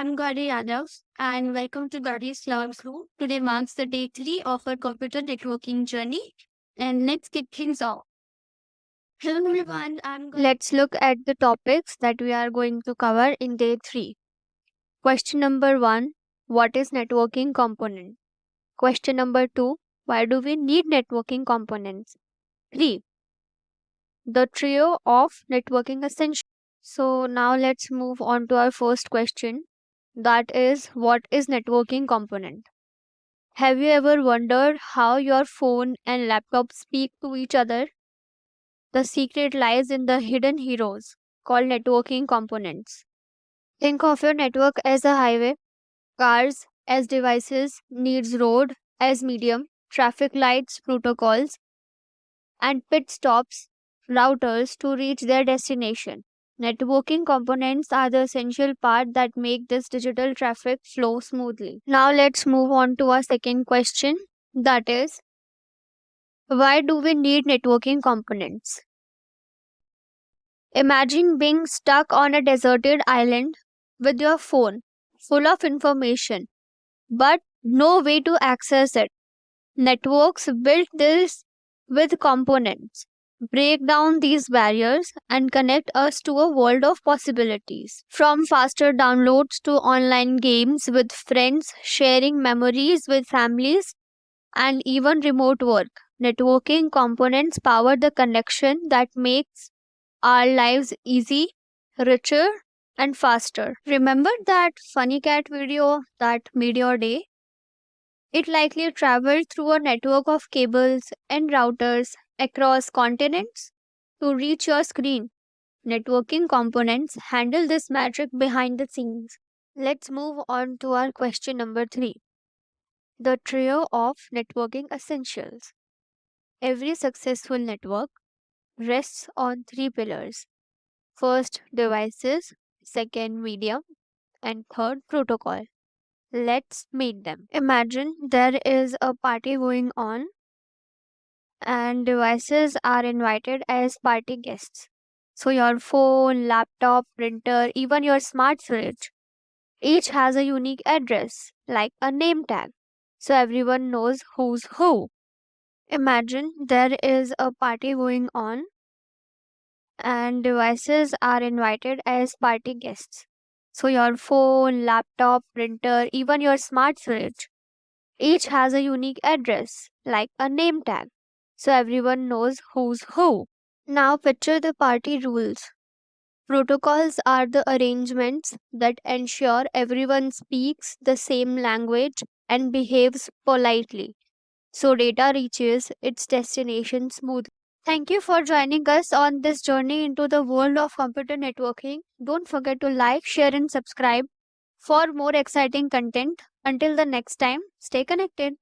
I'm Gauri Yadav, and welcome to Gauri's Classroom. Today marks the day 3 of our computer networking journey, and let's kick things off. Hello everyone, Let's look at the topics that we are going to cover in day 3. Question number 1: what is networking component? Question number 2: why do we need networking components? 3: the trio of networking essentials. So now let's move on to our first question, that is, what is networking component? Have you ever wondered how your phone and laptop speak to each other? The secret lies in the hidden heroes called networking components. Think of your network as a highway, cars as devices, needs road as medium, traffic lights, protocols, and pit stops, routers to reach their destination. Networking components are the essential part that make this digital traffic flow smoothly. Now let's move on to our second question, that is, why do we need networking components? Imagine being stuck on a deserted island with your phone full of information but no way to access it. Networks built this with components, break down these barriers, and connect us to a world of possibilities. From faster downloads to online games with friends, sharing memories with families, and even remote work. Networking components power the connection that makes our lives easy, richer, and faster. Remember that funny cat video that made your day? It likely traveled through a network of cables and routers across continents to reach your screen. Networking components handle this magic behind the scenes. Let's move on to our question number 3, the trio of networking essentials. Every successful network rests on 3 pillars: first, devices; second, medium; and third, protocol. Let's meet them. Imagine there is a party going on and devices are invited as party guests. So, your phone, laptop, printer, even your smart fridge, each has a unique address, like a name tag, so everyone knows who's who. Imagine there is a party going on and devices are invited as party guests. So, your phone, laptop, printer, even your smart fridge, each has a unique address, like a name tag, so everyone knows who's who. Now, picture the party rules. Protocols are the arrangements that ensure everyone speaks the same language and behaves politely, so data reaches its destination smoothly. Thank you for joining us on this journey into the world of computer networking. Don't forget to like, share, and subscribe for more exciting content. Until the next time, stay connected.